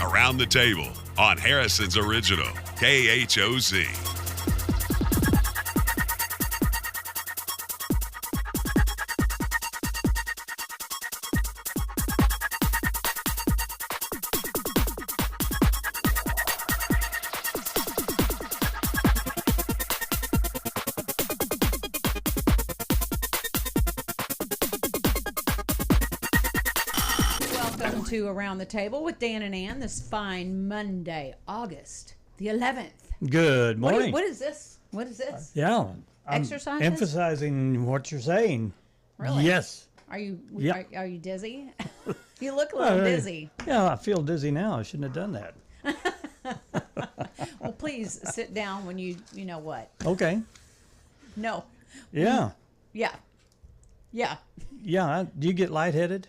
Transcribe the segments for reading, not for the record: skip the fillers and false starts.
Around the Table on Harrison's Original, KHOZ. To Around the Table with Dan and Ann this fine Monday, August the 11th. Good morning. What is this? What is this? Yeah. Exercises? Emphasizing what you're saying. Really? Yes. Are you Yeah. are you dizzy? You look a little dizzy. Yeah, I feel dizzy now. I shouldn't have done that. Well, please sit down when you know what. Okay. No. Yeah. Yeah. Yeah. Yeah. Do you get lightheaded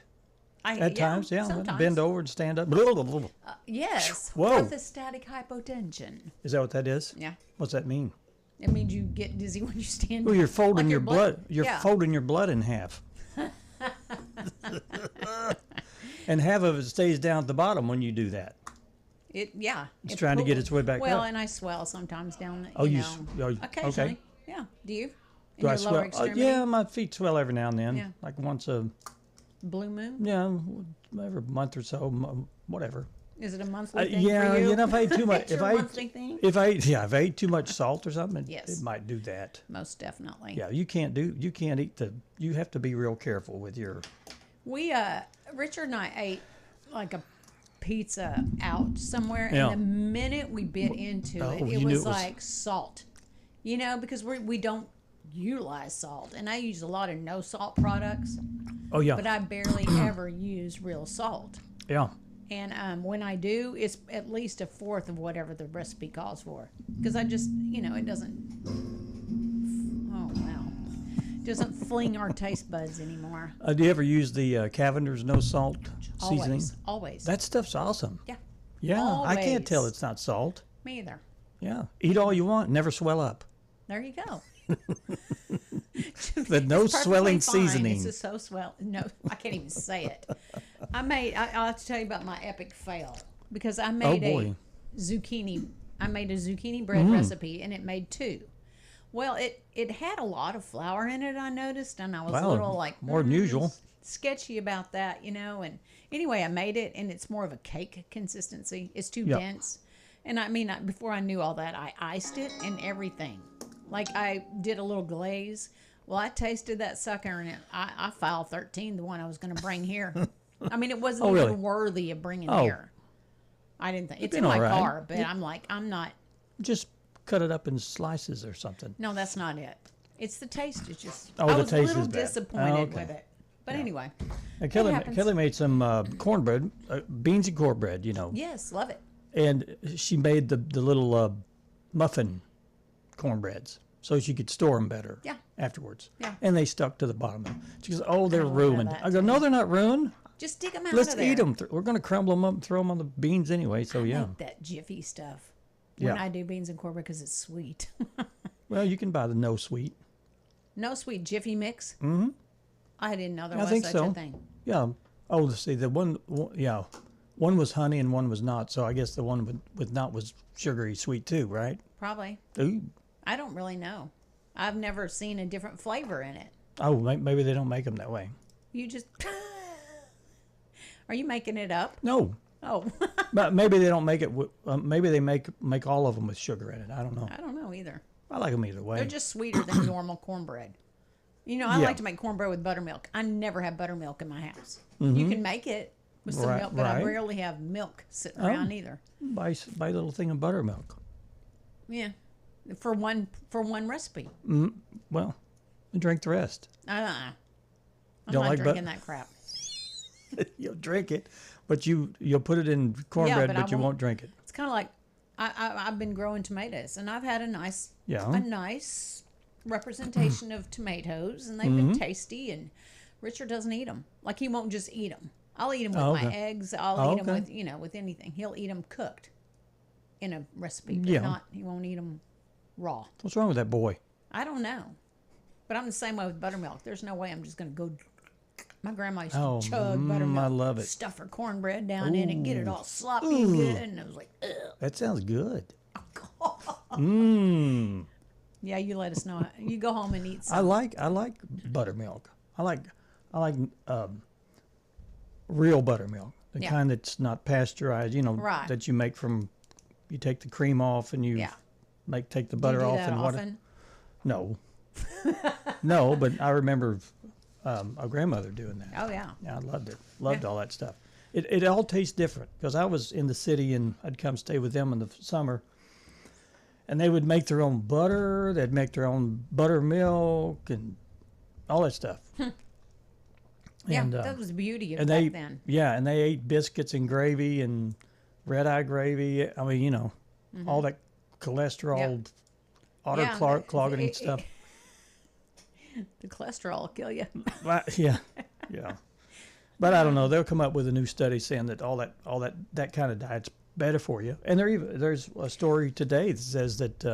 at times? Yeah. Sometimes. Bend over and stand up. Yes. Whoa. Orthostatic hypotension. Is that what that is? Yeah. What's that mean? It means you get dizzy when you stand. Well, you're folding like your blood. You're Yeah. folding your blood in half. And half of it stays down at the bottom when you do that. It's trying to get its way back Well, up. and I swell sometimes down the, Oh, occasionally. okay. Yeah. Do you? In Do I your swell? lower extremity? Yeah, my feet swell every now and then. Yeah. Like once a Blue moon? every month or so, whatever. Is it a monthly thing Yeah, for you? if I ate too much, It's your monthly thing? if I ate too much salt or something, Yes. it might do that. Most definitely. Yeah, you can't eat you have to be real careful with your. We Richard and I ate like a pizza out somewhere, Yeah. and the minute we bit into Oh, it, you it knew was it was- like salt. Because we don't utilize salt, and I use a lot of no salt products, Oh yeah, but I barely ever use real salt. yeah. And when I do, it's at least a fourth of whatever the recipe calls for. Because I just, it doesn't. Oh wow, doesn't fling our taste buds anymore. Do you ever use the Cavender's no salt seasoning? Always, always. That stuff's awesome. Yeah, Yeah, I can't tell Always. it's not salt. me either. Yeah, eat all you want, never swell up. There you go. The no It's perfectly swelling fine. seasoning. It's just so swell. No, I can't even say it. I'll have to tell you about my epic fail because I made boy. a zucchini bread recipe and it made two. Well, it had a lot of flour in it, I noticed, and I was a Wow, little like more than usual. sketchy about that, and anyway, I made it and it's more of a cake consistency. It's too Yep. dense. And before I knew all that, I iced it and everything. Like I did a little glaze. Well, I tasted that sucker and I filed 13, the one I was going to bring here. It wasn't Oh, really? even worthy of bringing Oh. here. I didn't think it's been in my all right. car, but I'm not. Just cut it up in slices or something. No, that's not it. It's the taste. It's just Oh, I the was taste a little is bad. disappointed Oh, okay. with it. But anyway, Now, happens. Kelly made some cornbread, beans and cornbread, yes, love it. and she made the little muffin cornbreads so she could store them better. Yeah. Afterwards. Yeah. And they stuck to the bottom. She goes, "Oh, they're I love ruined." that I go, too. "No, they're not ruined. Just dig them out Let's of there. eat them. We're going to crumble them up and throw them on the beans anyway." So I yeah. like that Jiffy stuff when Yeah. I do beans and cornbread because it's sweet. Well, you can buy the no sweet. No sweet Jiffy mix. Mm-hmm. I didn't know there I was think such so. a thing. Yeah. Oh, let's see. The one, one was honey and one was not. So I guess the one with not was sugary sweet too, right? Probably. Ooh. I don't really know. I've never seen a different flavor in it. Oh, maybe they don't make them that way. You just. Are you making it up? No, Oh, but maybe they don't make it. Maybe they make all of them with sugar in it. I don't know. I don't know either. I like them either way. They're just sweeter than normal cornbread. I Yeah. like to make cornbread with buttermilk. I never have buttermilk in my house. You can make it with some Right, milk, but I right. rarely have milk sitting around either. Buy a little thing of buttermilk. Yeah, for one recipe. Well, and drink the rest. I'm Don't not like drinking that crap. You'll drink it, but you'll put it in cornbread, but but I you won't- won't drink it. It's kind of like I've been growing tomatoes, and I've had a nice representation of tomatoes, and they've been tasty. And Richard doesn't eat them. Like he won't just eat them. I'll eat them with my eggs. I'll eat them with with anything. He'll eat them cooked in a recipe, but he won't eat them raw. What's wrong with that boy? I don't know, but I'm the same way with buttermilk. There's no way I'm just going to go My grandma used to Oh, chug buttermilk. I love it. Stuff her cornbread down in it, get it all sloppy and good. And I was like, ugh. That sounds good. Yeah, you let us know. You go home and eat I some. like buttermilk. I like real buttermilk, the Yeah. kind that's not pasteurized. You know, Right. that you make from. You take the cream off and you Yeah. take the Do you butter do off that and water. often? No, no, but I remember a grandmother doing that. Oh, yeah. Yeah, I loved it. Loved all that stuff. It all tastes different because I was in the city and I'd come stay with them in the summer. And they would make their own butter. They'd make their own buttermilk and all that stuff. Yeah, And, that was the beauty of and back they then. yeah, and they ate biscuits and gravy and red eye gravy. I mean, all that cholesterol, clogging stuff. The cholesterol will kill you. Yeah, yeah. But I don't know. They'll come up with a new study saying that all that kind of diet's better for you. And there's a story today that says that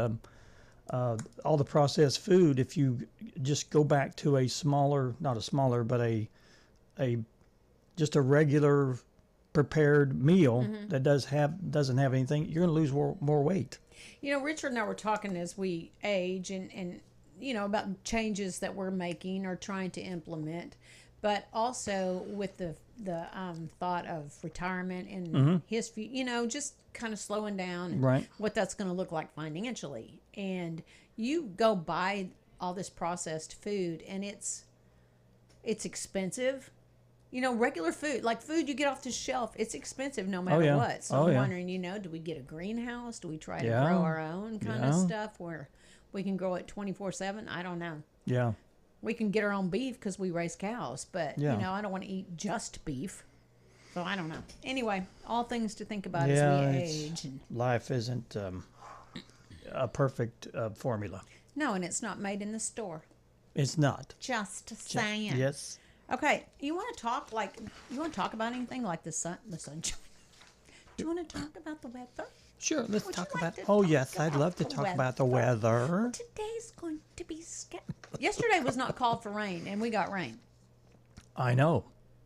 all the processed food, if you just go back to a smaller, not a smaller, but a just a regular prepared meal that doesn't have anything, you're going to lose more weight. You know, Richard and I were talking as we age and about changes that we're making or trying to implement, but also with the thought of retirement and his future, just kind of slowing down and Right. what that's going to look like financially. And you go buy all this processed food and it's expensive. Regular food, like food you get off the shelf, it's expensive no matter yeah. what. So Oh, I'm yeah. wondering, do we get a greenhouse? Do we try to Yeah. grow our own kind of Yeah. stuff where we can grow it 24/7? I don't know. Yeah. We can get our own beef because we raise cows, but Yeah. I don't want to eat just beef. So I don't know. Anyway, all things to think about Yeah, as we it's- age. And Life isn't a perfect formula. no, and it's not made in the store. It's not. Just saying. Yes. Okay, you want to talk about anything like the sunshine? Do you want to talk about the weather? Sure, let's Would you talk like about. to Oh talk yes, I'd about love to the talk about the weather. Today's going to be Yesterday was not called for rain, and we got rain. I know.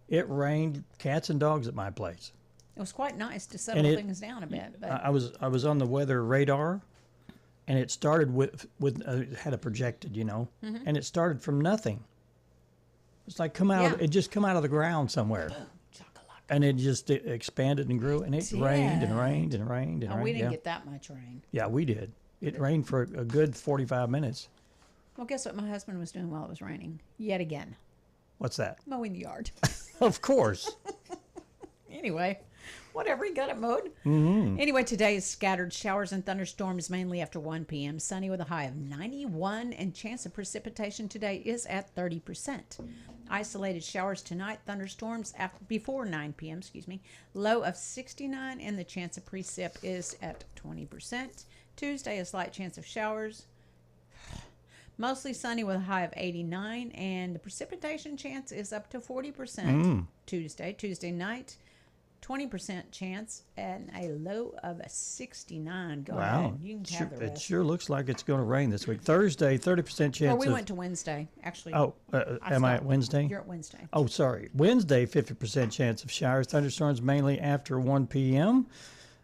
It rained cats and dogs at my place. It was quite nice to settle things down a bit. But I was on the weather radar, and it started with it had a projected, and it started from nothing. It's like it just come out of the ground somewhere, and it expanded and grew, and it rained and rained and rained and rained. we didn't get that much rain. Yeah, we did. It rained for a good 45 minutes. Well, guess what my husband was doing while it was raining? Yet again, What's that? mowing the yard. Of course. Anyway, whatever, he got it mowed. Anyway, today is scattered showers and thunderstorms mainly after 1 p.m. Sunny with a high of 91, and chance of precipitation today is at 30%. Isolated showers tonight, thunderstorms before 9 p.m., low of 69, and the chance of precip is at 20%. Tuesday, a slight chance of showers. Mostly sunny with a high of 89, and the precipitation chance is up to 40%. Tuesday night, 20% chance, and a low of a 69. Go ahead. You can have the It rest. sure looks like it's going to rain this week. Thursday, 30% chance. Well, we of, went to Wednesday, actually. Oh, am I at Wednesday? You're at Wednesday. Oh, sorry. Wednesday, 50% chance of showers, thunderstorms mainly after 1 p.m.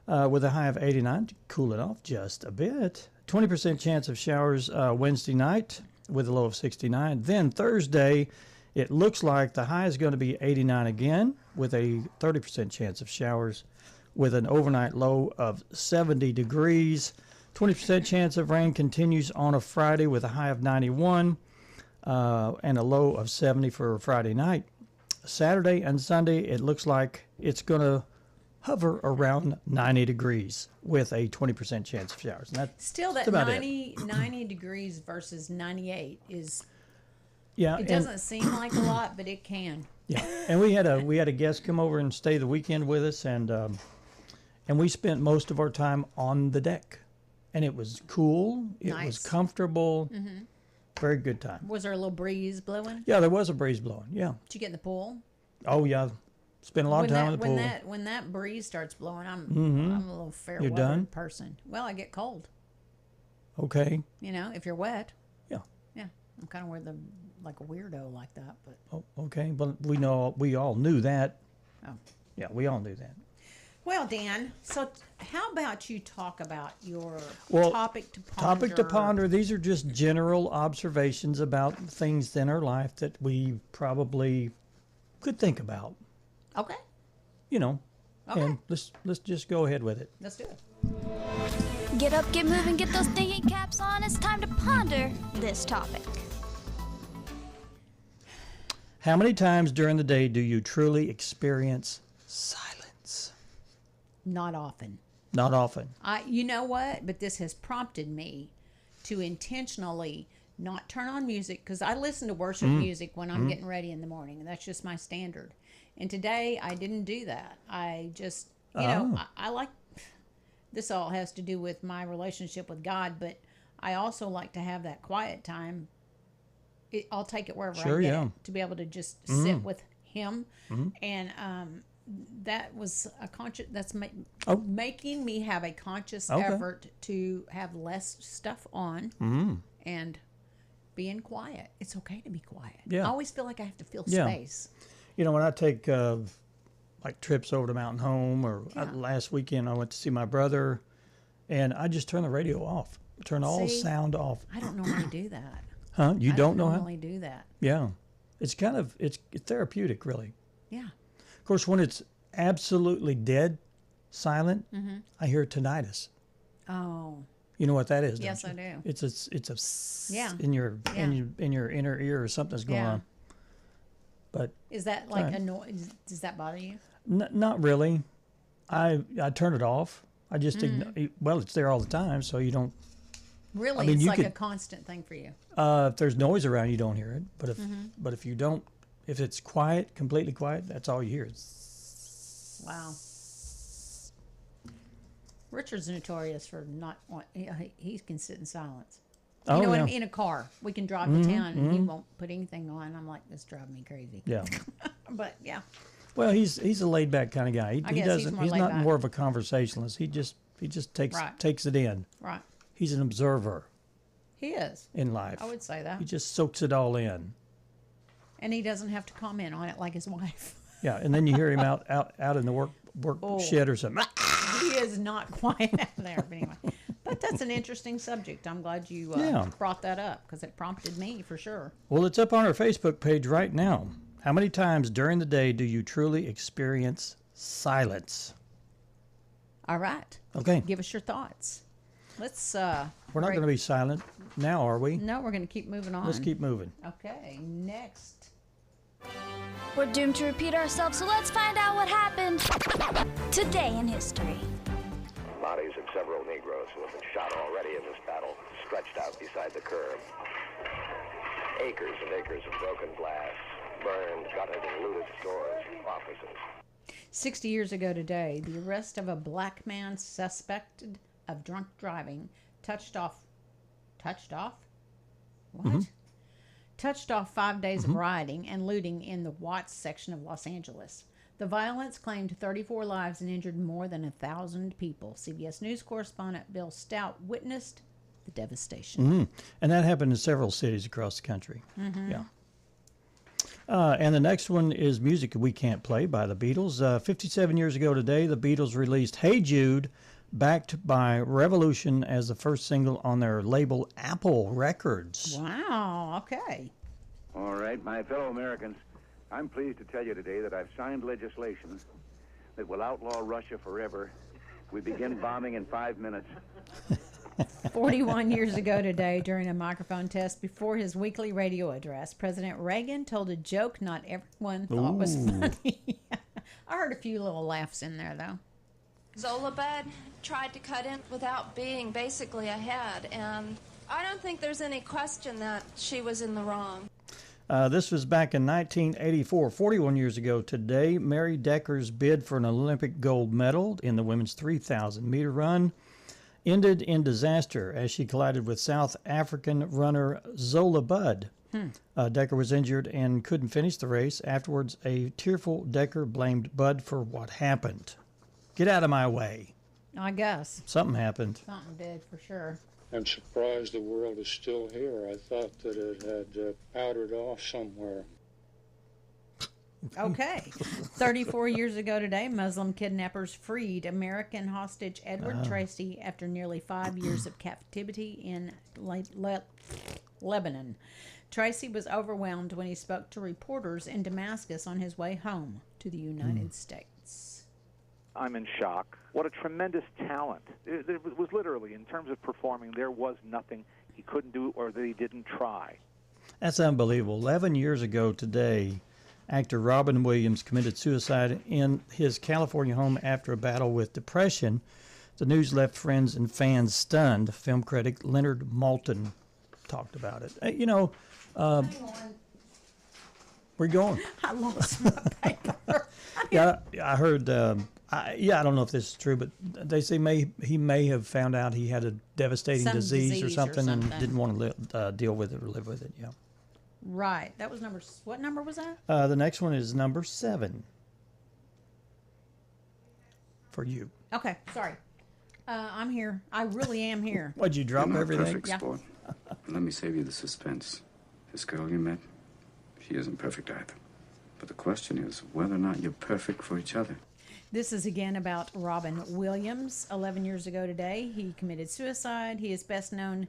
With a high of 89 to cool it off just a bit. 20% chance of showers Wednesday night with a low of 69. Then Thursday, it looks like the high is going to be 89 again with a 30% chance of showers with an overnight low of 70 degrees. 20% chance of rain continues on a Friday with a high of 91 and a low of 70 for Friday night. Saturday and Sunday, it looks like it's going to hover around 90 degrees with a 20% chance of showers. And that's Still, that about 90 degrees versus 98 is, yeah, it doesn't seem like a lot, but it can. yeah. And we had a guest come over and stay the weekend with us, and we spent most of our time on the deck, and it was cool. It was Nice. comfortable. Very good time. Was there a little breeze blowing? Yeah, there was a breeze blowing. Yeah. Did you get in the pool? Oh yeah. Spent a lot of time in the pool. When that breeze starts blowing, I'm a little fair You're weather done? person. Well, I get cold. Okay. If you're wet. Yeah. Yeah, I'm kind of where the like a weirdo like that, but Oh, okay, but we all knew that. oh. Yeah, we all knew that. Well, Dan, so how about you talk about your Well, topic to ponder? Topic to ponder. These are just general observations about things in our life that we probably could think about. Okay, You know, Okay. and let's just go ahead with it. let's do it. Get up, get moving, get those thinking caps on. It's time to ponder this topic. How many times during the day do you truly experience silence? Not often. Not often. You know what? But this has prompted me to intentionally not turn on music because I listen to worship music when I'm getting ready in the morning, and that's just my standard. And today I didn't do that. I just, I like this. All has to do with my relationship with God, but I also like to have that quiet time. I'll take it wherever Sure, I get yeah. it, to be able to just sit with Him, and that was a conscious. That's making me have a conscious Okay. effort to have less stuff on and being quiet. It's okay to be quiet. Yeah. I always feel like I have to fill Yeah. space. You know, when I take like trips over to Mountain Home, or Yeah. last weekend I went to see my brother, and I just turn the radio off, turn all See? sound off. I don't normally do that. Huh? You I don't know how? normally do that. Yeah, it's kind of it's therapeutic, really. Yeah. Of course, when it's absolutely dead, silent, Mm-hmm. I hear tinnitus. Oh. You know what that is? Yes, don't you? I do. It's a Yeah. in your Yeah. in your inner ear, or something's going Yeah. on. But Is that like Right. a noise? Does that bother you? not really. I turn it off. I just Mm. well, it's there all the time, so you don't. Really, mean, it's you like a could- constant thing for you. If there's noise around, you don't hear it. But Mm-hmm. if you don't, if it's quiet, completely quiet, that's all you hear. Wow. Richard's notorious for not want. He can sit in silence. Oh, You know what I yeah. mean? In a car, we can drive to town and he won't put anything on. I'm like, this drives me crazy. Yeah. But yeah, Well, he's a laid back kind of guy. He guess he's doesn't. more He's laid not back. more of a conversationalist. He just takes Right. takes it in. right. He's an observer He is. in life. I would say that. He just soaks it all in. And he doesn't have to comment on it like his wife. Yeah, and then you hear him out in the work Oh. shed or something. He is not quiet out there. But anyway, but that's an interesting subject. I'm glad you Yeah. brought that up because it prompted me for sure. Well, it's up on our Facebook page right now. How many times during the day do you truly experience silence? All right. Okay, Give us your thoughts. Let's. we're not going to be silent now, are we? No, we're going to keep moving on. Let's keep moving. Okay, next. We're doomed to repeat ourselves, so let's find out what happened today in history. Bodies of several Negroes who have been shot already in this battle stretched out beside the curb. Acres and acres of broken glass, burned, gutted, and looted stores, offices. 60 years ago today, the arrest of a black man suspected of drunk driving touched off what? Touched off 5 days of rioting and looting in the Watts section of Los Angeles. The violence claimed 34 lives and injured more than 1,000 people. CBS News correspondent Bill Stout witnessed the devastation. And that happened in several cities across the country. Yeah. And the next one is music we can't play by the Beatles. 57 years ago today, the Beatles released Hey Jude, backed by Revolution as the first single on their label Apple Records. Wow, okay. All right, my fellow Americans, I'm pleased to tell you today that I've signed legislation that will outlaw Russia forever. We begin bombing in 5 minutes. 41 years ago today, during a microphone test before his weekly radio address, President Reagan told a joke not everyone thought was funny. I heard a few little laughs in there, though. Zola Bud tried to cut in without being basically ahead, and I don't think there's any question that she was in the wrong. This was back in 1984, 41 years ago today. Mary Decker's bid for an Olympic gold medal in the women's 3,000-meter run ended in disaster as she collided with South African runner Zola Bud. Decker was injured and couldn't finish the race. Afterwards, a tearful Decker blamed Bud for what happened. Get out of my way. I guess Something happened. something did for sure. I'm surprised the world is still here. I thought that it had powdered off somewhere. Okay. 34 years ago today, Muslim kidnappers freed American hostage Edward Tracy after nearly 5 years of captivity in Lebanon. Tracy was overwhelmed when he spoke to reporters in Damascus on his way home to the United States. I'm in shock. What a tremendous talent. It was literally, in terms of performing, there was nothing he couldn't do or that he didn't try. That's unbelievable. 11 years ago today, actor Robin Williams committed suicide in his California home after a battle with depression. The news left friends and fans stunned. Film critic Leonard Maltin talked about it. Where you going? I lost my paper. Yeah, I heard. I don't know if this is true, but they say he may have found out he had a devastating disease or something and didn't want to deal with it or live with it. Yeah. Right. That was what number was that? The next one is number 7 for you. Okay. Sorry. I'm here. I really am here. What'd you drop everything? Perfect sport. Let me save you the suspense. This girl you met, she isn't perfect either. But the question is whether or not you're perfect for each other. This is again about Robin Williams. 11 years ago today, he committed suicide. He is best known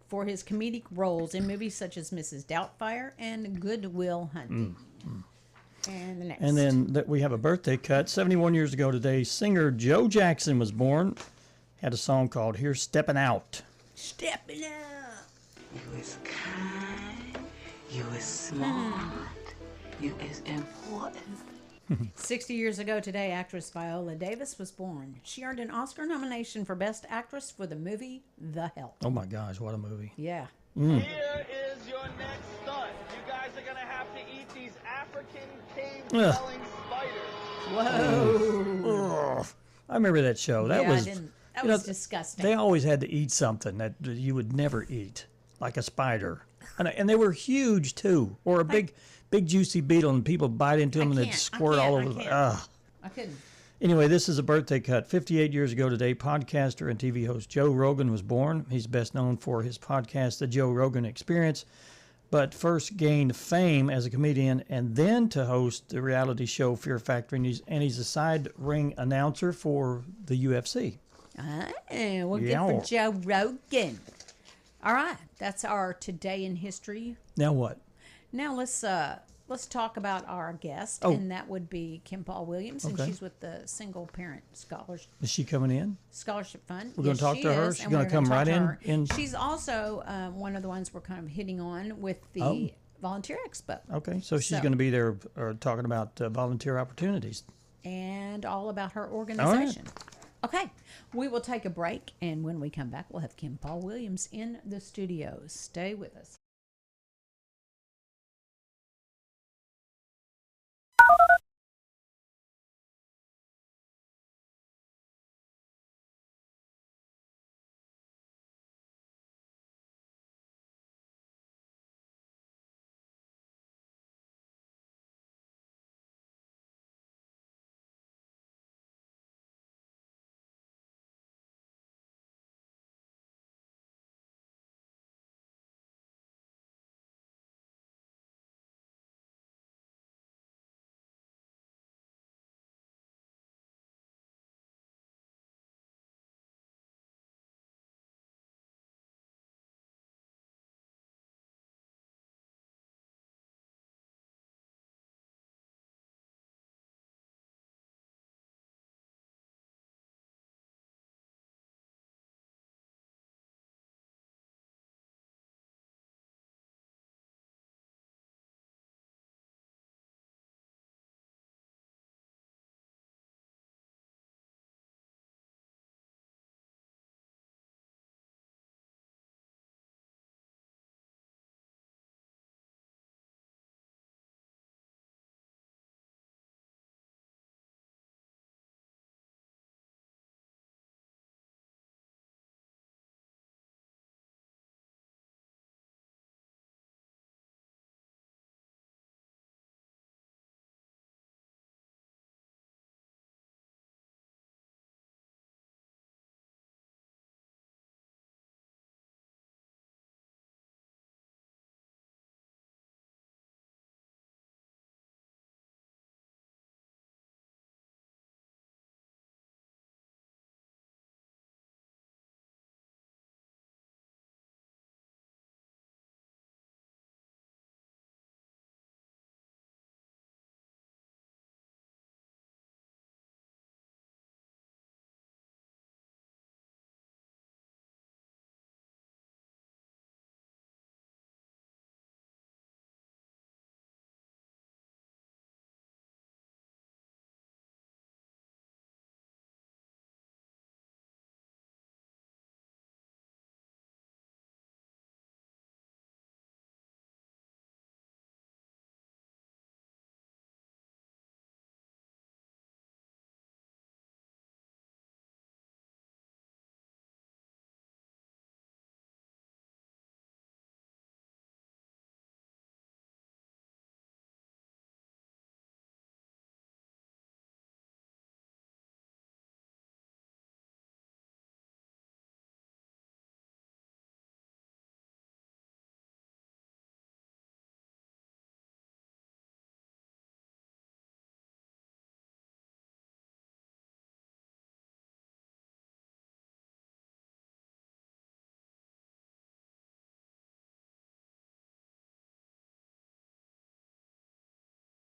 for his comedic roles in movies such as Mrs. Doubtfire and Good Will Hunting. And the next. And then we have a birthday cut. 71 years ago today, singer Joe Jackson was born. Had a song called Here's Steppin' Out. Steppin' Out. You is kind. You is smart. You is important. 60 years ago today, actress Viola Davis was born. She earned an Oscar nomination for Best Actress for the movie The Help. Oh my gosh, what a movie. Yeah. Here is your next stunt. You guys are going to have to eat these African cave-dwelling spiders. Whoa. I remember that show. That was disgusting. They always had to eat something that you would never eat, like a spider. And they were huge too, or a big juicy beetle, and people bite into them and they'd squirt all over. I couldn't. Anyway, this is a birthday cut. 58 years ago today, podcaster and TV host Joe Rogan was born. He's best known for his podcast, The Joe Rogan Experience, but first gained fame as a comedian and then to host the reality show Fear Factor, and he's a side ring announcer for the UFC. Well, good for Joe Rogan. All right, that's our Today in History. Now what? Now let's talk about our guest, and that would be Kim Paul Williams, and she's with the Single Parent Scholarship. Is she coming in? Scholarship Fund. We're going to talk to her. She's going to come right in. She's also one of the ones we're kind of hitting on with the Volunteer Expo. Okay, so she's going to be there talking about volunteer opportunities and all about her organization. All right. Okay, we will take a break, and when we come back, we'll have Kim Paul Williams in the studio. Stay with us.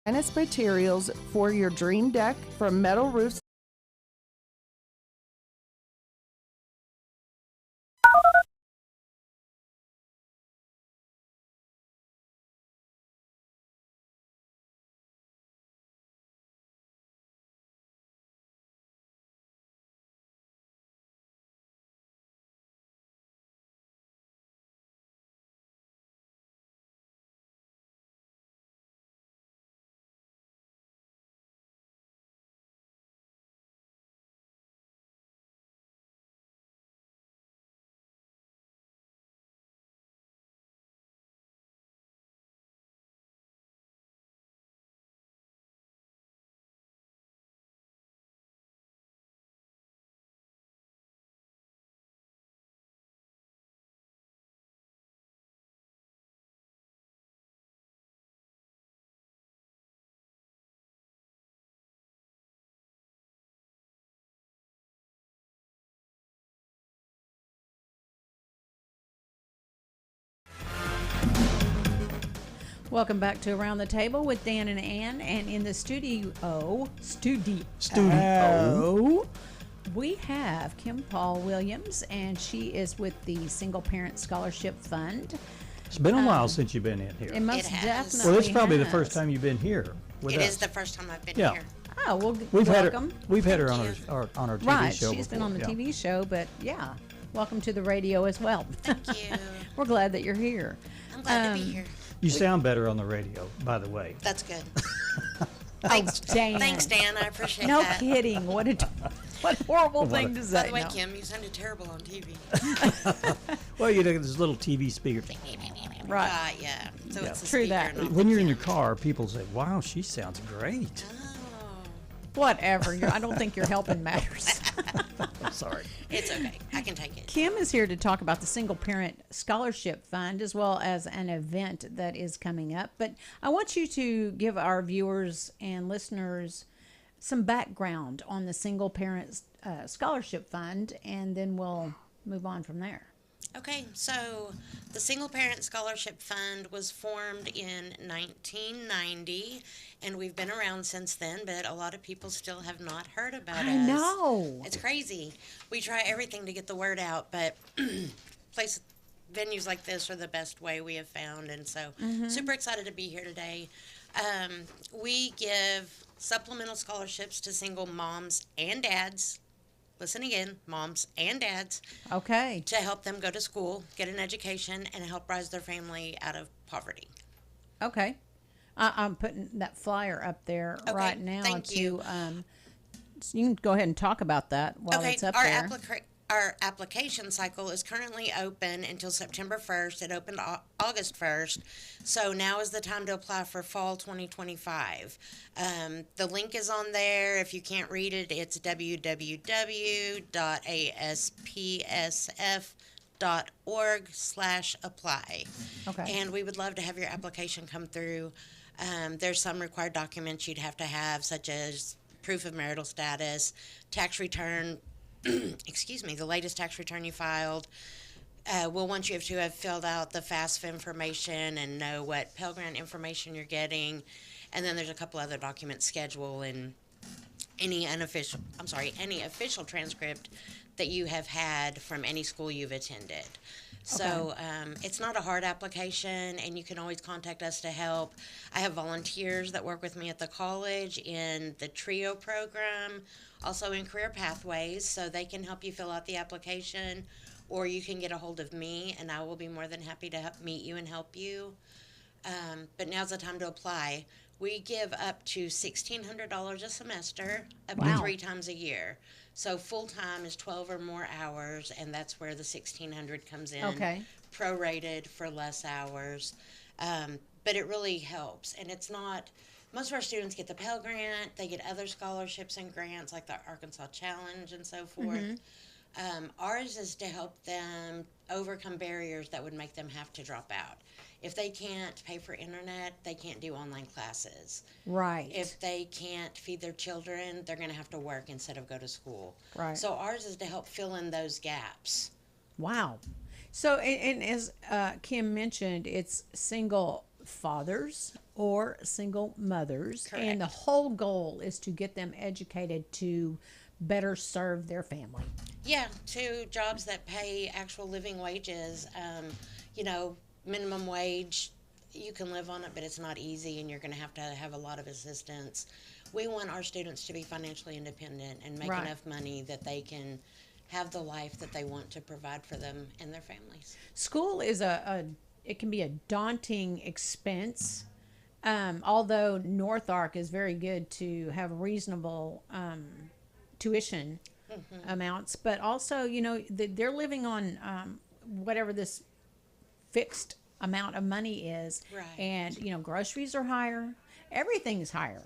Finest materials for your dream deck, from metal roofs. Welcome back to Around the Table with Dan and Ann, and in the studio, we have Kim Paul Williams, and she is with the Single Parent Scholarship Fund. It's been a while since you've been in here. It must definitely. Well, it's probably the has. first time you've been here with It us. is the first time I've been Yeah. here. Oh, well, We've welcome. We've had her on our TV Right, show she's been before, on the yeah. TV show, but yeah, welcome to the radio as well. Thank you. We're glad that you're here. I'm glad to be here. You sound better on the radio, by the way. That's good. Thanks, Dan. Thanks, Dan. I appreciate No that. kidding. What a horrible What thing a- to say. By the way, No. Kim, you sounded terrible on TV. Well, you know, this little TV speaker. Right. Yeah. So Yeah. it's the True speaker, that. not When you're in your car, people say, "Wow, she sounds great." Whatever. I don't think your helping matters. I'm sorry. It's okay. I can take it. Kim is here to talk about the Single Parent Scholarship Fund as well as an event that is coming up. But I want you to give our viewers and listeners some background on the Single Parent Scholarship Fund, and then we'll move on from there. Okay, so the Single Parent Scholarship Fund was formed in 1990, and we've been around since then, but a lot of people still have not heard about us. I know. It's crazy. We try everything to get the word out, but venues like this are the best way we have found, and so super excited to be here today. We give supplemental scholarships to single moms and dads. Listen again, moms and dads. Okay. To help them go to school, get an education, and help rise their family out of poverty. Okay. I'm putting that flyer up there right now. thank you. So you can go ahead and talk about that while it's up there. Our application cycle is currently open until September 1st. It opened August 1st. So now is the time to apply for fall 2025. The link is on there. If you can't read it, it's www.aspsf.org/apply. Okay. And we would love to have your application come through. There's some required documents you'd have to have, such as proof of marital status, tax return, excuse me, the latest tax return you filed. We'll want you to have filled out the FAFSA information and know what Pell Grant information you're getting. And then there's a couple other documents, schedule, and any official transcript that you have had from any school you've attended. So it's not a hard application, and you can always contact us to help. I have volunteers that work with me at the college in the TRIO program, also in Career Pathways, so they can help you fill out the application, or you can get a hold of me, and I will be more than happy to meet you and help you. But now's the time to apply. We give up to $1,600 a semester, up to 3 times a year. So full-time is 12 or more hours, and that's where the $1,600 comes in. Okay. Prorated for less hours. But it really helps. And it's not, most of our students get the Pell Grant, they get other scholarships and grants like the Arkansas Challenge and so forth. Ours is to help them overcome barriers that would make them have to drop out. If they can't pay for internet, they can't do online classes. Right. If they can't feed their children, they're going to have to work instead of go to school. Right. So ours is to help fill in those gaps. Wow. So, and as Kim mentioned, it's single fathers or single mothers. Correct. And the whole goal is to get them educated to better serve their family. Yeah, to jobs that pay actual living wages. You know, minimum wage, you can live on it, but it's not easy, and you're going to have a lot of assistance. We want our students to be financially independent and make enough money that they can have the life that they want to provide for them and their families. School is it can be a daunting expense. Although North Ark is very good to have reasonable tuition amounts, but also, you know, they're living on whatever this fixed amount of money is. Right. And, you know, groceries are higher. Everything is higher.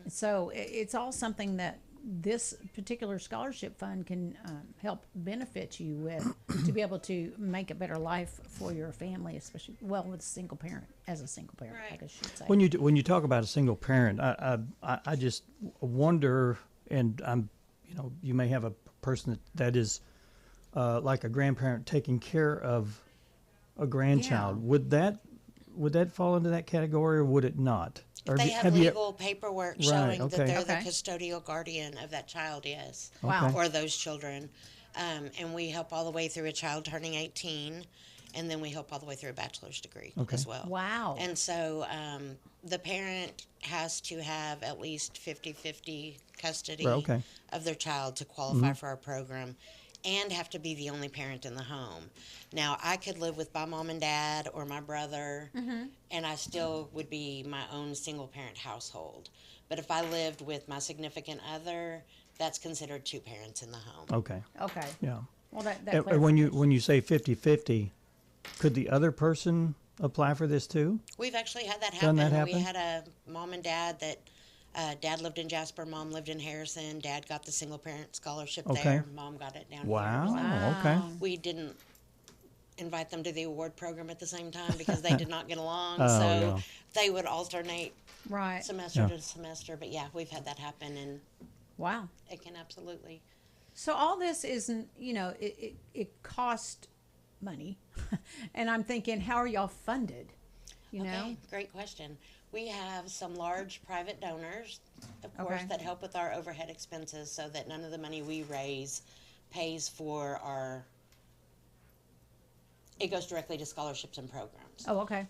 So it's all something that this particular scholarship fund can help benefit you with to be able to make a better life for your family, especially with a single parent, I should say. When you talk about a single parent, I just wonder, and you may have a person that is like a grandparent taking care of a grandchild. Yeah. Would that fall into that category, or would it not? Or They have legal paperwork showing that they're the custodial guardian of that child, yes. Wow. Or those children. And we help all the way through a child turning 18, and then we help all the way through a bachelor's degree as well. Wow. And so the parent has to have at least 50-50 custody of their child to qualify for our program, and have to be the only parent in the home. Now, I could live with my mom and dad or my brother, and I still would be my own single-parent household. But if I lived with my significant other, that's considered two parents in the home. Okay. Okay. Yeah. Well, that And when you say 50-50, could the other person apply for this too? We've actually had that Done happen. that We happen? had a mom and dad that dad lived in Jasper, mom lived in Harrison. Dad got the single parent scholarship there. Mom got it down here. Wow. Okay. We didn't invite them to the award program at the same time because they did not get along. Oh, so yeah. they would alternate semester Yeah. to semester. But yeah, we've had that happen, and wow, it can absolutely. So all this isn't, you know, it cost money. And I'm thinking, how are y'all funded? You know? Great question. We have some large private donors, of course, that help with our overhead expenses so that none of the money we raise pays for our. It goes directly to scholarships and programs. Oh, okay.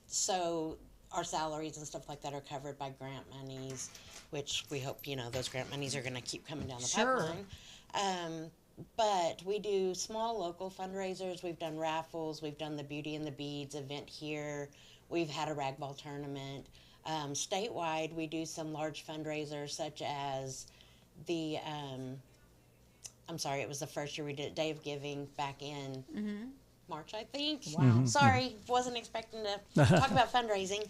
So our salaries and stuff like that are covered by grant monies, which we hope, you know, those grant monies are going to keep coming down the pipeline. But we do small local fundraisers. We've done raffles. We've done the Beauty and the Beads event here. We've had a ragball tournament. Statewide, we do some large fundraisers such as the, it was the first year we did Day of Giving back in March, I think. Wow. Sorry, wasn't expecting to talk about fundraising.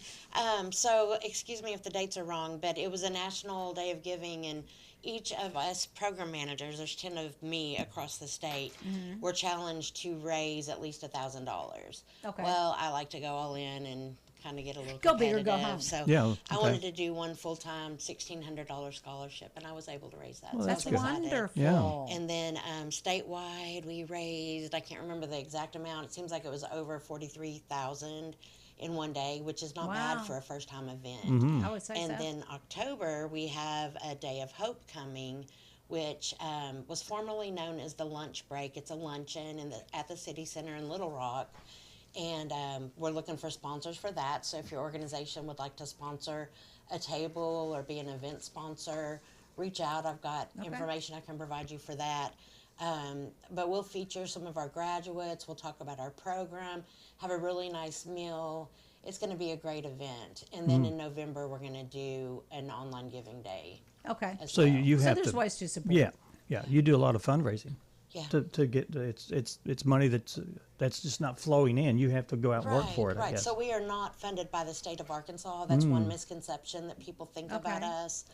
So excuse me if the dates are wrong, but it was a National Day of Giving, and each of us program managers, there's 10 of me across the state, were challenged to raise at least $1,000. Okay. Well, I like to go all in and kind of get a little Go big or competitive. go home. So I wanted to do one full-time $1,600 scholarship, and I was able to raise that. Well, so that's I was good. excited. Wonderful. Yeah. And then statewide, we raised, I can't remember the exact amount. It seems like it was over $43,000 in one day, which is not bad for a first-time event. I would say And so. then October, we have a Day of Hope coming, which was formerly known as the Lunch Break. It's a luncheon at the City Center in Little Rock. And we're looking for sponsors for that. So if your organization would like to sponsor a table or be an event sponsor, reach out. I've got information I can provide you for that. But we'll feature some of our graduates. We'll talk about our program, have a really nice meal. It's going to be a great event. And then in November, we're going to do an online giving day. Okay. So you have there's to. ways to support. Yeah. You do a lot of fundraising. Yeah. To get it's money that's just not flowing in. You have to go out and work for it. I Right. guess. So we are not funded by the state of Arkansas. That's one misconception that people think about us.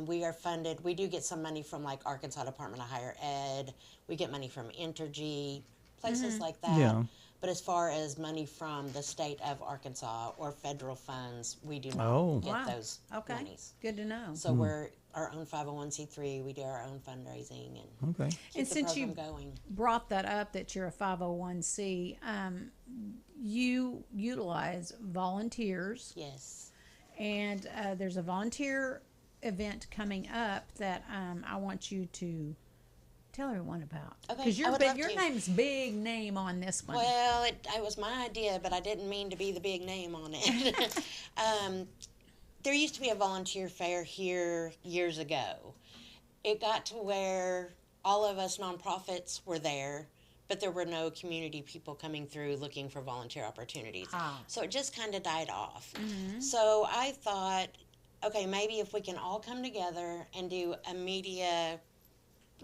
We are funded. We do get some money from like Arkansas Department of Higher Ed. We get money from Entergy, places like that. Yeah. But as far as money from the state of Arkansas or federal funds, we do not get those monies. Good to know. So we're our own 501c3. We do our own fundraising and keep the since you program going. brought that up, that you're a 501c, you utilize volunteers. Yes. And there's a volunteer event coming up that I want you to tell everyone about. Okay, Because I would love your to. name's big name on this one. Well, it was my idea, but I didn't mean to be the big name on it. There used to be a volunteer fair here years ago. It got to where all of us nonprofits were there, but there were no community people coming through looking for volunteer opportunities. So it just kind of died off. So I thought, okay, maybe if we can all come together and do a media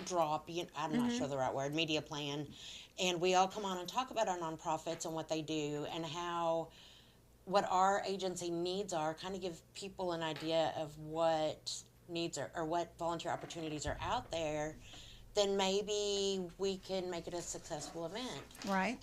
drop, I'm not sure the right word, media plan, and we all come on and talk about our nonprofits and what they do and what our agency needs are, kind of give people an idea of what needs are or what volunteer opportunities are out there, then maybe we can make it a successful event. Right.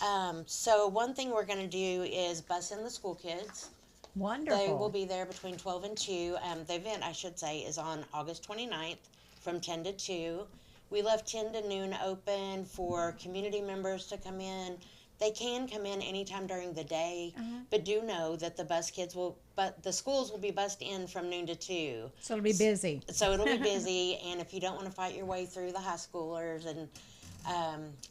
So one thing we're going to do is bus in the school kids. Wonderful. They will be there between 12 and 2. The event, I should say, is on August 29th from 10 to 2. We left 10 to noon open for community members to come in. They can come in anytime during the day, but do know that the schools will be bussed in from noon to 2. So it'll be busy. So it'll be busy, and if you don't want to fight your way through the high schoolers and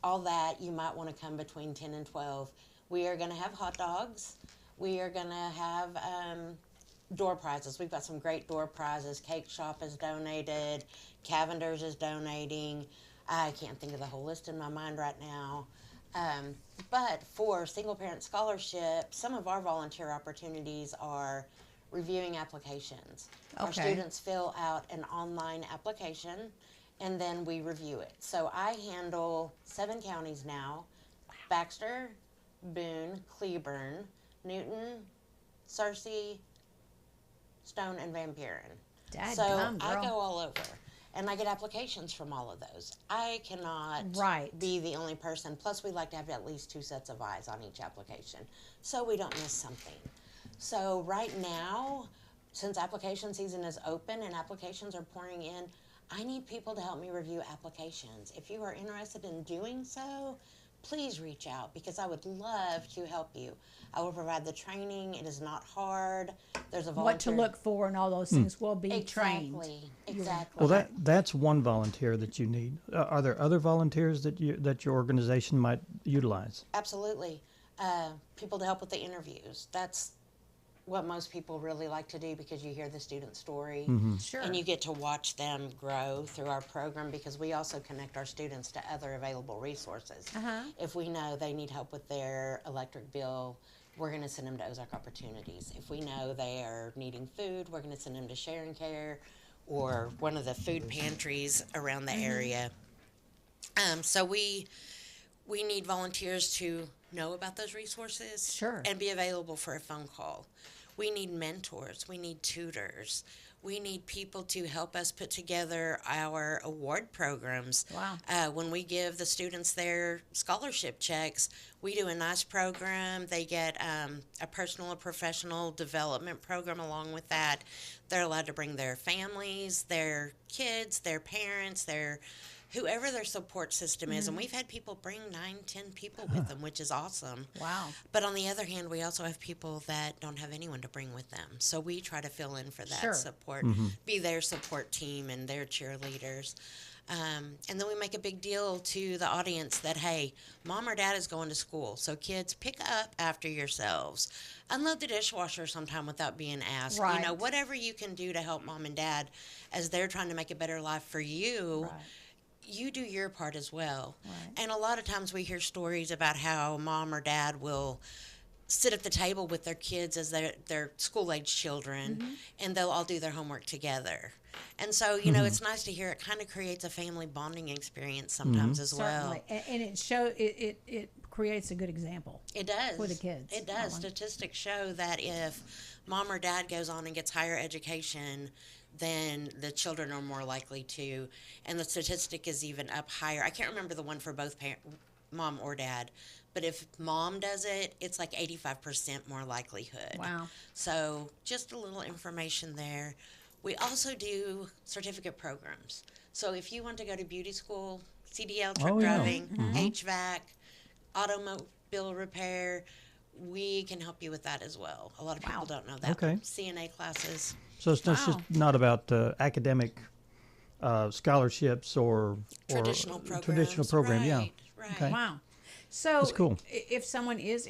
all that, you might want to come between 10 and 12. We are going to have hot dogs. We are going to have door prizes. We've got some great door prizes. Cake Shop is donated. Cavender's is donating. I can't think of the whole list in my mind right now. But for single parent scholarship, some of our volunteer opportunities are reviewing applications. Our students fill out an online application and then we review it. So I handle 7 counties now: Baxter, Boone, Cleburne, Newton, Searcy, Stone, and Van Buren. So I go all over. And I get applications from all of those. I cannot be the only person. Plus, we like to have at least 2 sets of eyes on each application so we don't miss something. So right now, since application season is open and applications are pouring in, I need people to help me review applications. If you are interested in doing so, please reach out because I would love to help you. I will provide the training. It is not hard. There's a volunteer. What to look for and all those things will be trained. Exactly. Well, that's one volunteer that you need. Are there other volunteers that your organization might utilize? Absolutely. People to help with the interviews. That's what most people really like to do because you hear the student story and you get to watch them grow through our program because we also connect our students to other available resources. If we know they need help with their electric bill, we're going to send them to Ozark Opportunities. If we know they are needing food, we're going to send them to Share and Care or one of the food pantries around the area. So we need volunteers to know about those resources and be available for a phone call. We need mentors. We need tutors. We need people to help us put together our award programs. Wow. When we give the students their scholarship checks, we do a nice program. They get a personal or professional development program along with that. They're allowed to bring their families, their kids, their parents, whoever their support system is. And we've had people bring 9, 10 people with them, which is awesome. Wow. But on the other hand, we also have people that don't have anyone to bring with them. So we try to fill in for that support, be their support team and their cheerleaders. And then we make a big deal to the audience that, hey, mom or dad is going to school. So kids, pick up after yourselves. Unload the dishwasher sometime without being asked. Right. You know, whatever you can do to help mom and dad as they're trying to make a better life for you. Right. You do your part as well. And a lot of times we hear stories about how mom or dad will sit at the table with their kids as their school-age children, and they'll all do their homework together. And so, you know, it's nice to hear it kind of creates a family bonding experience sometimes as well. And it creates a good example. It does. For the kids. It does. Statistics show that if mom or dad goes on and gets higher education, then the children are more likely to, and the statistic is even up higher. I can't remember the one for both mom or dad. But if mom does it, it's like 85% more likelihood. Wow. So just a little information there. We also do certificate programs. So if you want to go to beauty school, CDL, truck driving, HVAC, automobile repair, we can help you with that as well. A lot of people don't know that. Okay. CNA classes. So it's just not about academic scholarships or traditional programs. Traditional program, yeah. Right. Okay. Wow. So That's cool. If someone is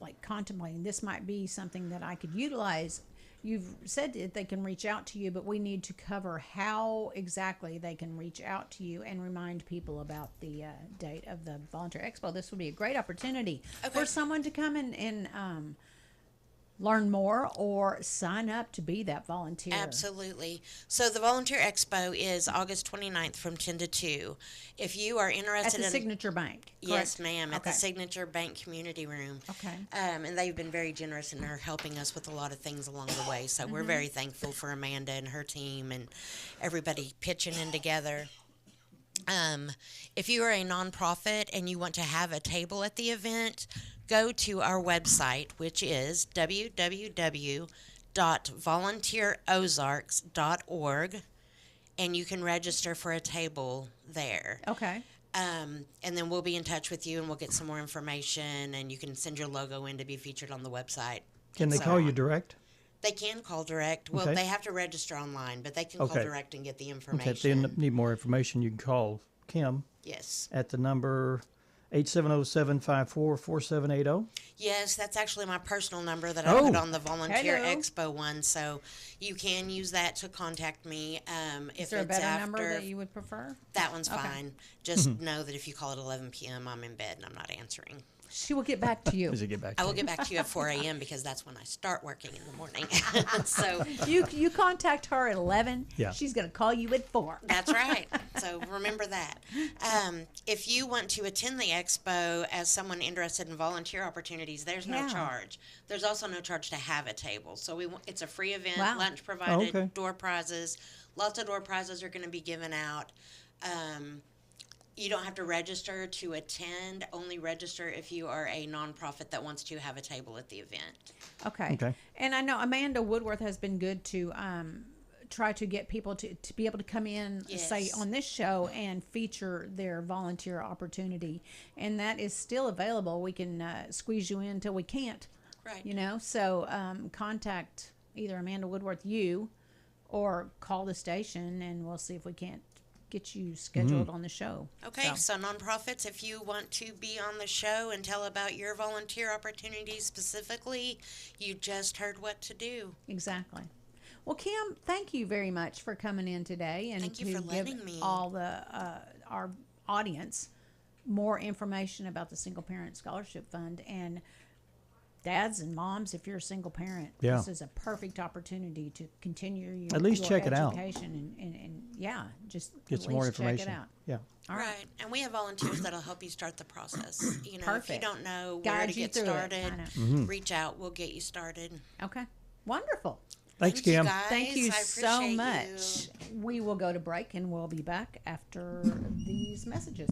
like contemplating, this might be something that I could utilize. You've said that they can reach out to you, but we need to cover how exactly they can reach out to you and remind people about the date of the Volunteer Expo. This would be a great opportunity for someone to come and learn more or sign up to be that volunteer. Absolutely. So the Volunteer Expo is August 29th from 10 to 2. If you are interested at the Signature Bank. Yes, correct? ma'am, at the Signature Bank Community Room. Okay. And they've been very generous and are helping us with a lot of things along the way. So we're very thankful for Amanda and her team and everybody pitching in together. If you are a nonprofit and you want to have a table at the event, go to our website, which is www.volunteerozarks.org, and you can register for a table there. Okay. And then we'll be in touch with you, and we'll get some more information, and you can send your logo in to be featured on the website. Can they call you direct? They can call direct. Well, they have to register online, but they can call direct and get the information. Okay, if they need more information, you can call Kim. Yes. At the number 870-754-4780. Yes, that's actually my personal number that I put on the Volunteer Expo one, so you can use that to contact me. Is there a better number that you would prefer? That one's fine. Just know that if you call at 11 p.m., I'm in bed and I'm not answering. She will get back to you. I will get back to you at 4 a.m. because that's when I start working in the morning. So you contact her at 11. Yeah. She's going to call you at 4. That's right. So remember that. If you want to attend the expo as someone interested in volunteer opportunities, there's no charge. There's also no charge to have a table. So it's a free event, lunch provided, door prizes. Lots of door prizes are going to be given out. You don't have to register to attend. Only register if you are a nonprofit that wants to have a table at the event. Okay. And I know Amanda Woodworth has been good to try to get people to be able to come in, say, on this show and feature their volunteer opportunity. And that is still available. We can squeeze you in until we can't. Right. You know, so contact either Amanda Woodworth, or call the station, and we'll see if we can't get you scheduled on the show. Okay, so nonprofits, if you want to be on the show and tell about your volunteer opportunities specifically, you just heard what to do. Exactly. Well, Kim, thank you very much for coming in today and thank you for letting me. All the our audience more information about the Single Parent Scholarship Fund. And dads and moms, if you're a single parent, this is a perfect opportunity to continue your at least check it out. Education and just get some more information. Check it out. Yeah. All right. And we have volunteers that'll help you start the process. You know, Perfect. if you don't know where to get started, reach out. We'll get you started. Okay. Wonderful. Thanks, Kim. You guys. Thank you so You. much. We will go to break and we'll be back after these messages.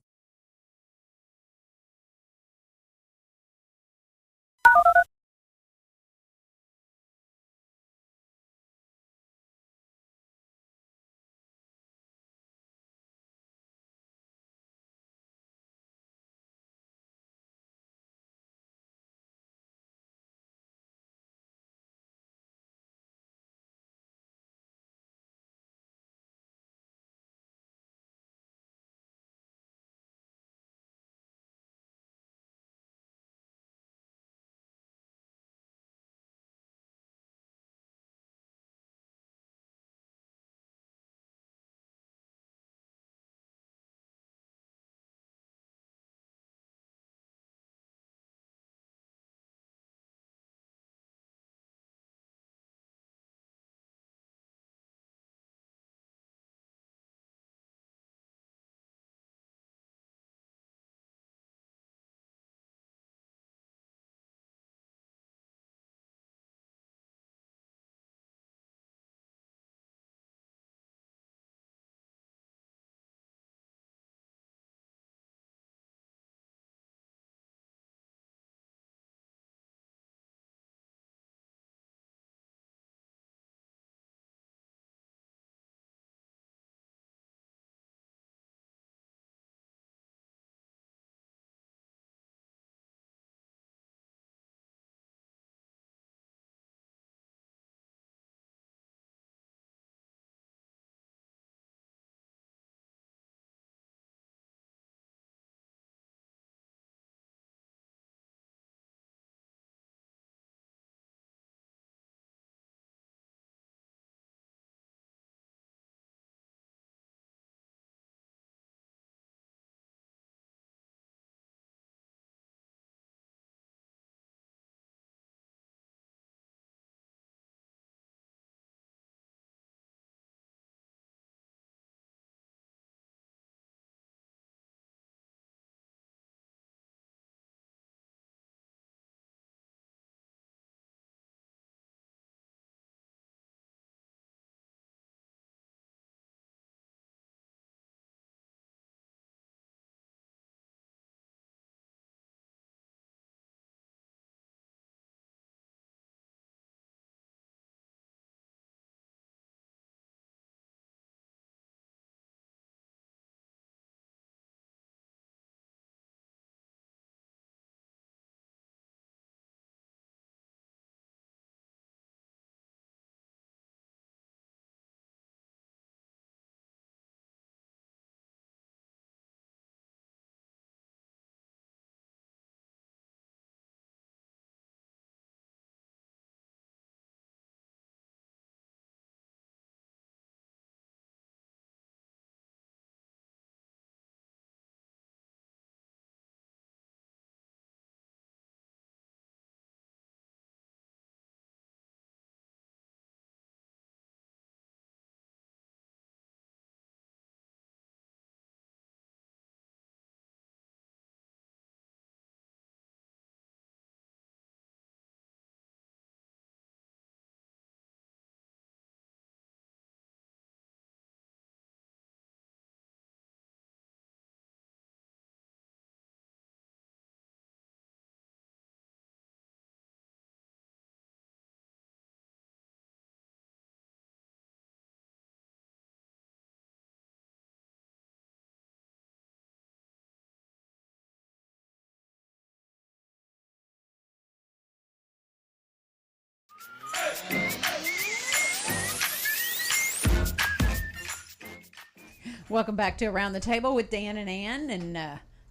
Welcome back to Around the Table with Dan and Ann, and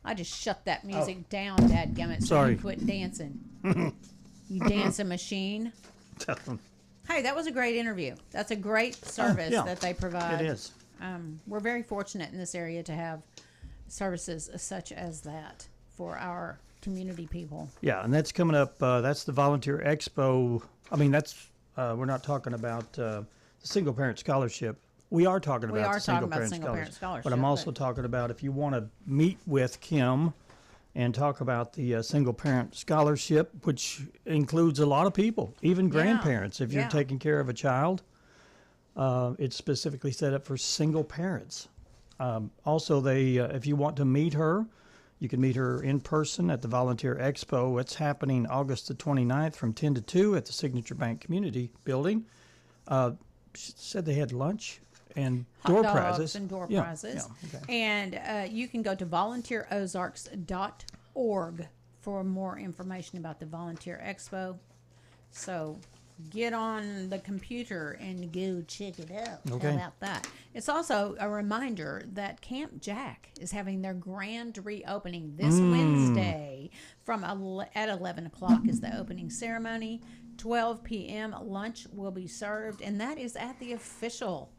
I just shut that music down, dadgummit, so Sorry. you quit dancing. You dancing machine. Hey, that was a great interview. That's a great service that they provide. It is. We're very fortunate in this area to have services such as that for our community people. Yeah, and that's coming up. That's the Volunteer Expo. I mean, that's we're not talking about the single parent scholarship. We are talking about the single parent scholarship. But I'm also talking about if you want to meet with Kim and talk about the single parent scholarship, which includes a lot of people, even grandparents. If you're taking care of a child, it's specifically set up for single parents. Also, they if you want to meet her, you can meet her in person at the Volunteer Expo. It's happening August the 29th from 10 to 2 at the Signature Bank Community Building. She said they had lunch and door prizes. And door prizes. Okay. And you can go to volunteerozarks.org for more information about the Volunteer Expo. So get on the computer and go check it out. Okay. How about that? It's also a reminder that Camp Jack is having their grand reopening this Wednesday at 11 o'clock is the opening ceremony. 12 p.m. lunch will be served, and that is at the official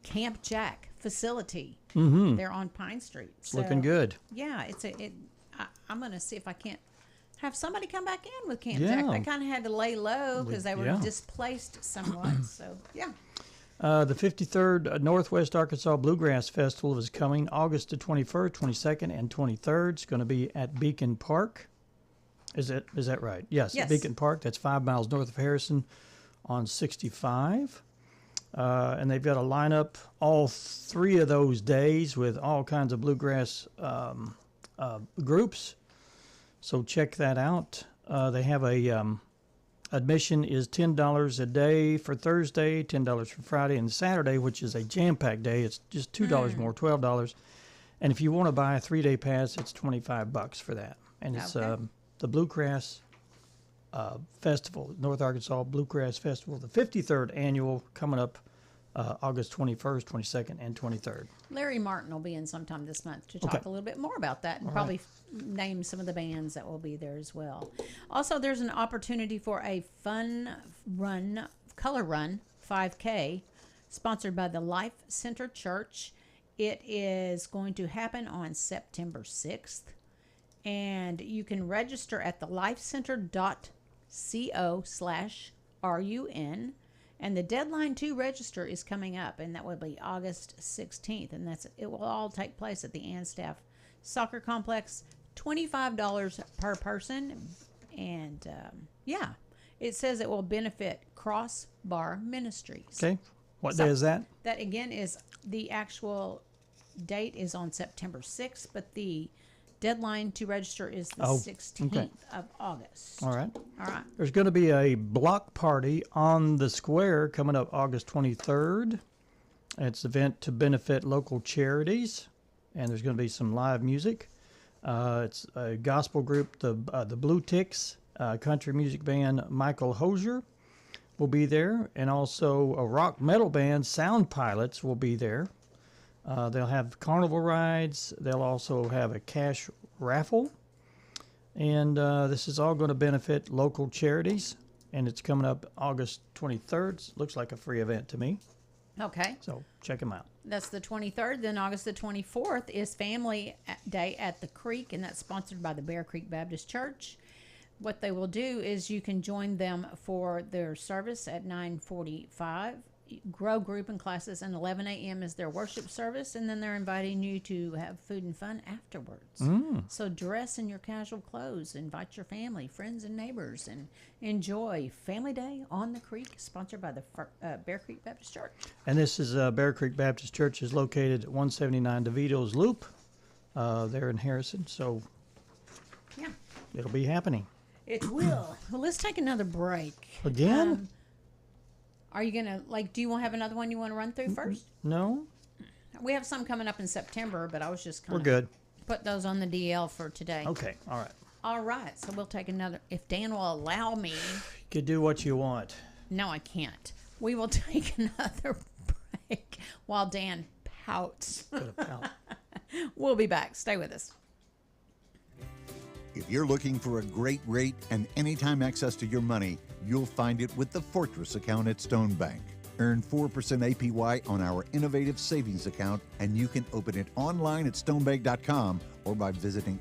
Camp Jack facility. They're on Pine Street. It's looking good. Yeah, I'm going to see if I can't have somebody come back in with Camp Jack. They kind of had to lay low because they were displaced somewhat. So, yeah. The 53rd Northwest Arkansas Bluegrass Festival is coming August the 21st, 22nd, and 23rd. It's going to be at Beacon Park. Is that right? Yes, at Beacon Park. That's 5 miles north of Harrison on 65. And they've got a lineup all 3 of those days with all kinds of bluegrass groups. So check that out. They have admission is $10 a day for Thursday, $10 for Friday, and Saturday, which is a jam-packed day. It's just $2 more, $12. And if you want to buy a 3-day pass, it's $25 for that. And it's the Bluegrass Festival, North Arkansas Bluegrass Festival, the 53rd annual, coming up August 21st, 22nd, and 23rd. Larry Martin will be in sometime this month to talk a little bit more about that and probably name some of the bands that will be there as well. Also, there's an opportunity for a fun run, color run, 5K, sponsored by the Life Center Church. It is going to happen on September 6th, and you can register at thelifecenter.co/RUN. And the deadline to register is coming up, and that will be August 16th. And it will all take place at the Anstaff Soccer Complex, $25 per person. And, it says it will benefit Crossbar Ministries. Okay. What day is that? That, again, is the actual date is on September 6th, but the deadline to register is the 16th of August. All right. All right. There's going to be a block party on the square coming up August 23rd. It's an event to benefit local charities, and there's going to be some live music. It's a gospel group, the Blue Ticks, country music band Michael Hosier will be there, and also a rock metal band, Sound Pilots, will be there. They'll have carnival rides. They'll also have a cash raffle. And this is all going to benefit local charities. And it's coming up August 23rd. Looks like a free event to me. Okay. So check them out. That's the 23rd. Then August the 24th is Family Day at the Creek, and that's sponsored by the Bear Creek Baptist Church. What they will do is you can join them for their service at 9:45. Grow group and classes, and 11 a.m. is their worship service, and then they're inviting you to have food and fun afterwards. So dress in your casual clothes, invite your family, friends, and neighbors, and enjoy Family Day on the Creek, sponsored by the Bear Creek Baptist Church. And this is Bear Creek Baptist Church is located at 179 DeVito's Loop there in Harrison, so it'll be happening. It will. Well, let's take another break. Again? Are you going to, do you want to have another one you want to run through first? No. We have some coming up in September, but I was just We're good. Put those on the DL for today. Okay, all right. All right, so we'll take another, if Dan will allow me. You can do what you want. No, I can't. We will take another break while Dan pouts. Put a pout. We'll be back. Stay with us. If you're looking for a great rate and anytime access to your money, you'll find it with the Fortress account at Stone Bank. Earn 4% APY on our innovative savings account, and you can open it online at stonebank.com or by visiting.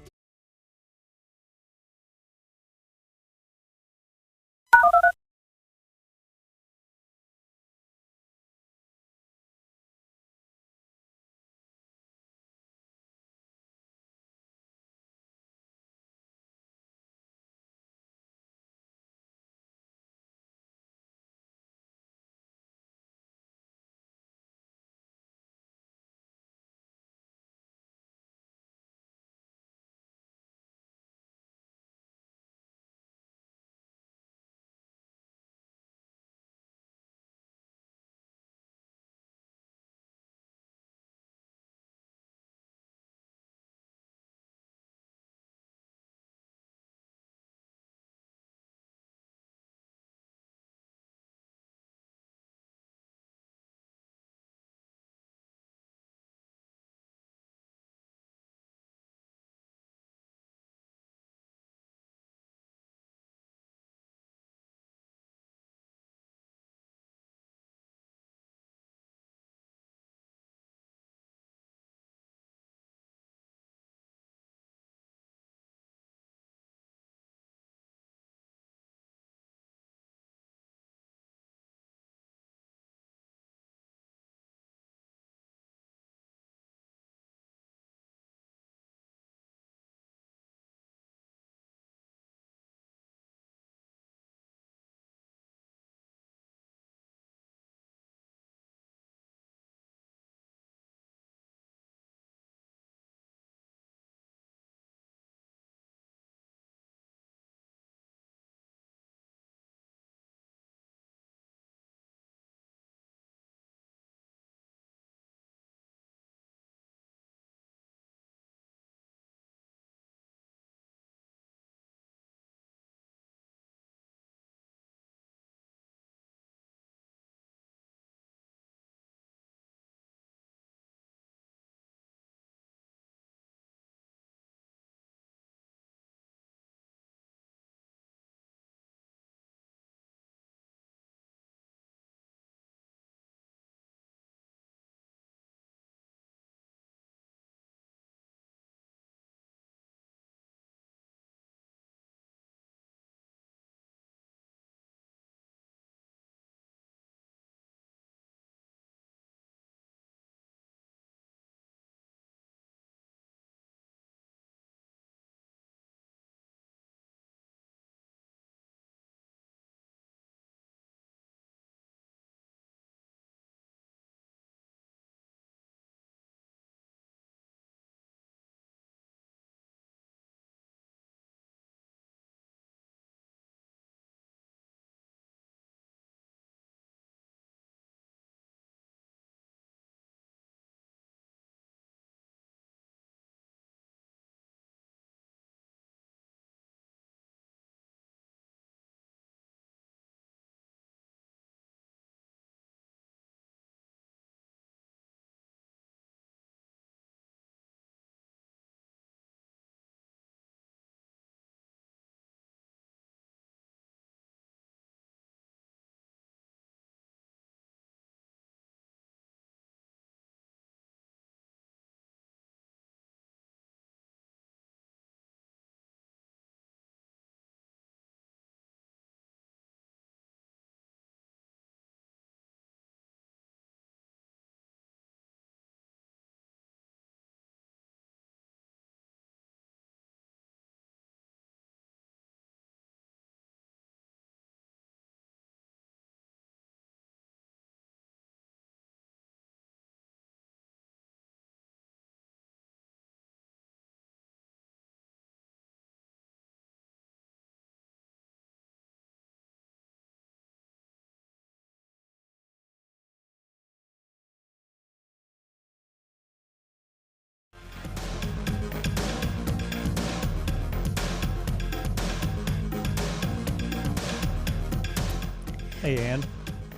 Hey, Ann.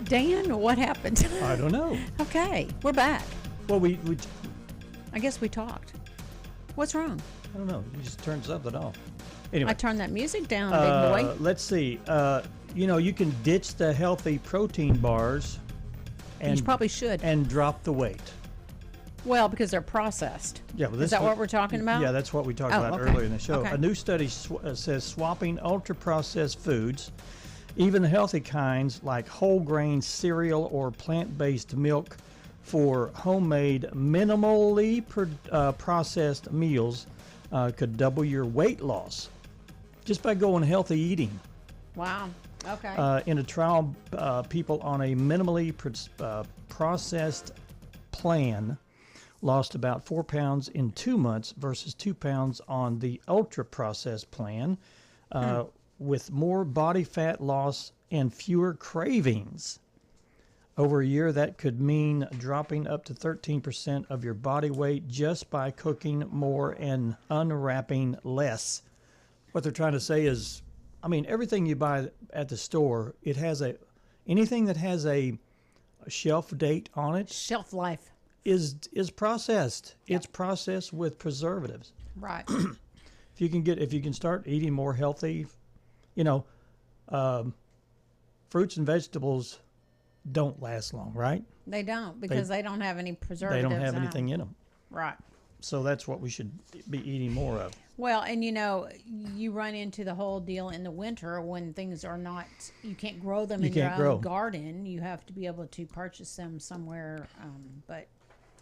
Dan, what happened? I don't know. Okay, we're back. Well, we I guess we talked. What's wrong? I don't know. You just turned something off. Anyway, I turned that music down, big boy. let's see. You can ditch the healthy protein bars, and You probably should. and drop the weight. Well, because they're processed. Yeah, well, Is that what we're talking about? Yeah, that's what we talked Oh, about okay. earlier in the show. Okay. A new study says swapping ultra-processed foods, even the healthy kinds like whole grain cereal or plant-based milk, for homemade, minimally processed meals could double your weight loss just by going healthy eating. Wow. Okay. In a trial, people on a minimally processed plan lost about 4 pounds in 2 months versus 2 pounds on the ultra processed plan, with more body fat loss and fewer cravings. Over a year, that could mean dropping up to 13% of your body weight just by cooking more and unwrapping less. What they're trying to say is, everything you buy at the store, it has anything that has a shelf date on it, shelf life, is processed. Yep. It's processed with preservatives. Right. If you can start eating more healthy, fruits and vegetables don't last long, right? They don't, because they don't have any preservatives. They don't have anything in them. Right. So that's what we should be eating more of. Well, and you run into the whole deal in the winter when things are not, you can't grow them in your own garden. You have to be able to purchase them somewhere. But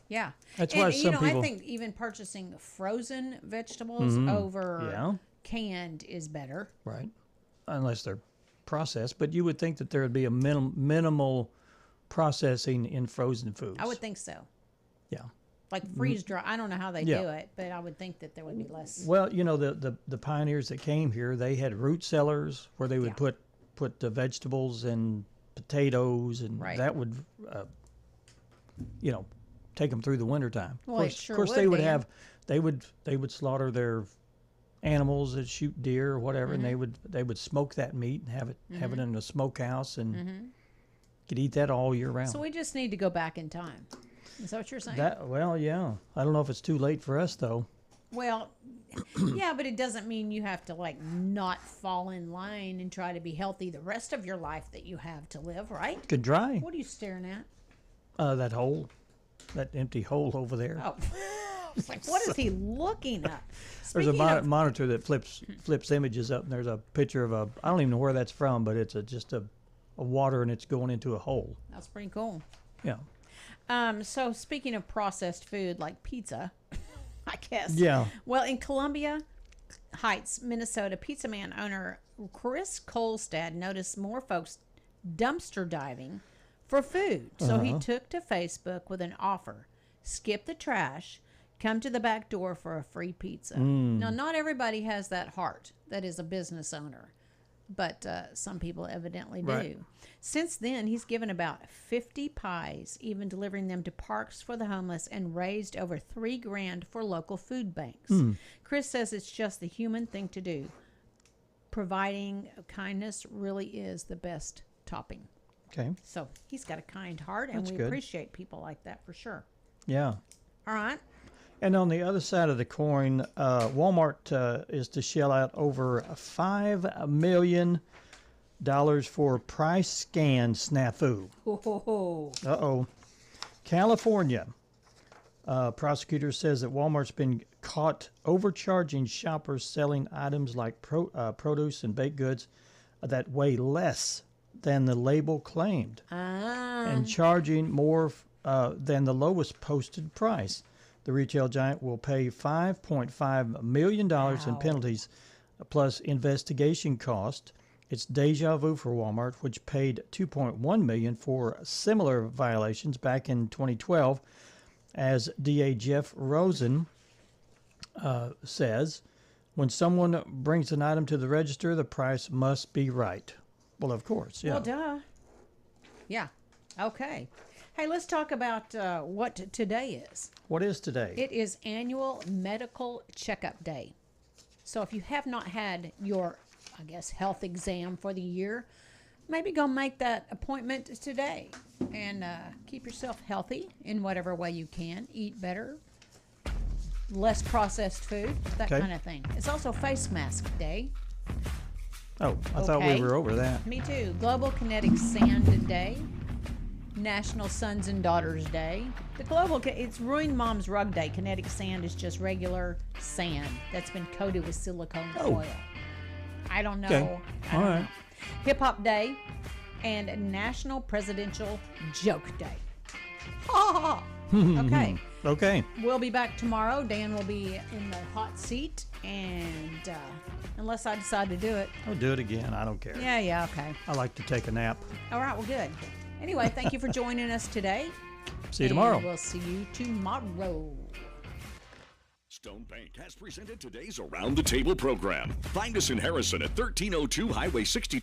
yeah. That's why some people, I think even purchasing frozen vegetables over canned is better. Right. Unless they're processed. But you would think that there would be a minimal processing in frozen foods. I would think so. Yeah. Like freeze dry. I don't know how they do it, but I would think that there would be less. Well, the pioneers that came here, they had root cellars where they would put the vegetables and potatoes, and that would, take them through the wintertime. Well, of course, they would slaughter their animals and shoot deer or whatever, and they would smoke that meat and have it in a smokehouse, and could eat that all year round. So we just need to go back in time. Is that what you're saying? Yeah. I don't know if it's too late for us, though. Well, yeah, but it doesn't mean you have to not fall in line and try to be healthy the rest of your life that you have to live, right? Could try. What are you staring at? That empty hole over there. Oh, it's like, what is he looking at? There's a monitor that flips images up, and there's a picture of I don't even know where that's from, but it's just a water, and it's going into a hole. That's pretty cool. Yeah. So speaking of processed food like pizza, I guess. Yeah. Well, in Columbia Heights, Minnesota, Pizza Man owner Chris Kolstad noticed more folks dumpster diving for food. So he took to Facebook with an offer: skip the trash, come to the back door for a free pizza. Now, not everybody has that heart that is a business owner, but some people evidently do. Right. Since then, he's given about 50 pies, even delivering them to parks for the homeless, and raised over $3,000 for local food banks. Chris says it's just the human thing to do. Providing kindness really is the best topping. Okay. So he's got a kind heart, and That's we good. appreciate people like that for sure. Yeah. All right. And on the other side of the coin, Walmart is to shell out over $5 million for price scan snafu. Uh-oh. California. Prosecutor says that Walmart's been caught overcharging shoppers selling items like produce and baked goods that weigh less than the label claimed, and charging more than the lowest posted price. The retail giant will pay $5.5 million in penalties, plus investigation cost. It's deja vu for Walmart, which paid $2.1 million for similar violations back in 2012. As DA Jeff Rosen says, when someone brings an item to the register, the price must be right. Well, of course, yeah. Well, duh. Yeah. Okay. Hey, let's talk about what today is. What is today? It is annual medical checkup day. So if you have not had your, I guess, health exam for the year, maybe go make that appointment today. And keep yourself healthy in whatever way you can. Eat better. Less processed food. That kind of thing. It's also Face Mask Day. Oh, I thought we were over that. Me too. Global Kinetic Sand Day. National Sons and Daughters Day. It's Ruined Mom's Rug Day. Kinetic sand is just regular sand that's been coated with silicone oil. I don't know. Okay. All right. Hip Hop Day and National Presidential Joke Day. Ha ha ha. Okay. Okay. We'll be back tomorrow. Dan will be in the hot seat, and unless I decide to do it. I'll do it again. I don't care. Yeah, okay. I like to take a nap. All right, well, good. Anyway, thank you for joining us today. See you tomorrow. We'll see you tomorrow. Stone Bank has presented today's Around the Table program. Find us in Harrison at 1302 Highway 60.